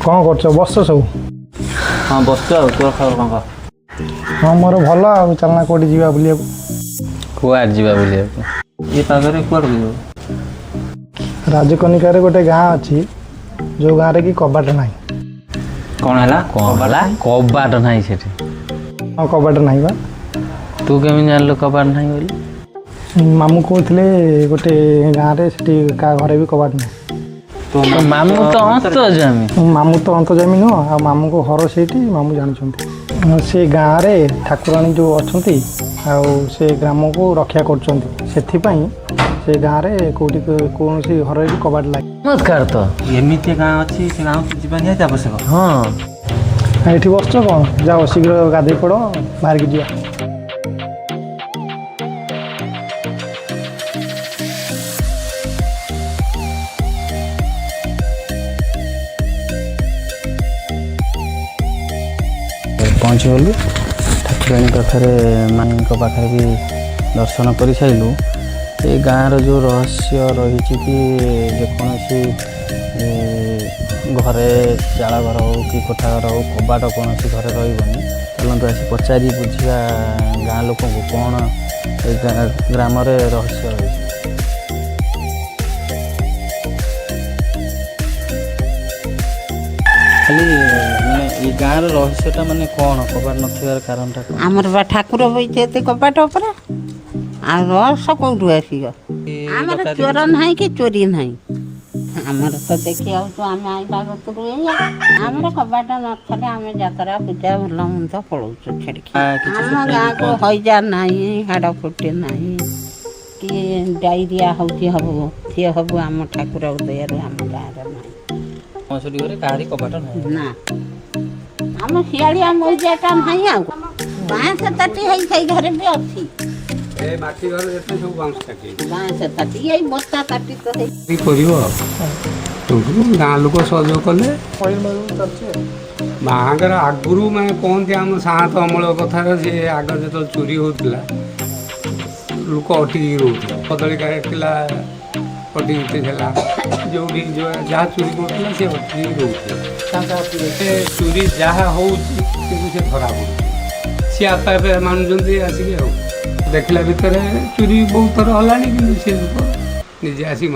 कौन कर बस सब हाँ बस तोर खबर कौन कह हाँ मोर भल आ चलना कौटी जा बुलिया कुआर जीवा बुलिया ये पागरे कुआर बुलियो राजकनिकार गोटे गाँ अच्छी जो गाँव कि कबाट ना कौन है कबाट ना सेठी हाँ कबाट ना बा तू केमी जान कबाट ना बोली मामू कहते गोटे गाँव में का घरे भी कबाट ना तो मामू तो अंत जमी मामू तो अंत जमी नुह आ मामू को घर से मामू जानते से गाँव में ठाकुराणी जो अच्छा से ग्राम को रक्षा कर से गाँव में कौटी कौन सी घर भी कबाट लगे चमत्कार तो एमती गाँव अच्छी से गाँव जीवन निहाती आवश्यक हाँ ये बस कौन जाओ शीघ्र गाधे पड़ बाहर की जा पहुँच गलु ठाकुराणी पाखे माँ पाखे भी दर्शन कर सारू ये गाँव जो रहस्य रही कि जेकोसी घरे चाल घर हो कि कोठा घर हो कबाट कौन घरे रही चलते आस पचारि बुझा गाँ लोक कौन ग्राम रहस्य रही खाली ये गाँव रहस्यटा माने कौन कबाट नथिबार कारणटा आमर बा ठाकुर बैठे कबाट पर आ रहस्य कौटू आसिग आमर चोर नहीं कि चोरी नहीं आमर तो देखी आम आईला गतरू आमर कबाट नथले आम जातरा पूजा भल मंद पड़ो छेड़ आम गाँ को हईजा नहीं हाड़ फुटे नहीं कि डायरिया होती हम सी हम आम ठाकुर उदय आम गाँव कहारी कबाट ना आम शियाड़िया मौजाटा नहीं आ बाँस ताटी है घरे भी अच्छी माटी घर जेते सब बांस ताटी बाँस ताटी यही बस्ता ताटी तो है करियो गाँ लोक सहयोग कले बाहागर आगुरु मैं कहते आम सात अमल कथार से आग जो चोरी होता लोक अटिक रोते कदली काटला अटिक जो जहाँ चोरी करता से अटिक रोते चोरी जहाँ हो धरा पड़े सी आपे मानुंट आसिक देखला भितर चोरी बहुत थर हलानी कि लोक निजे आसी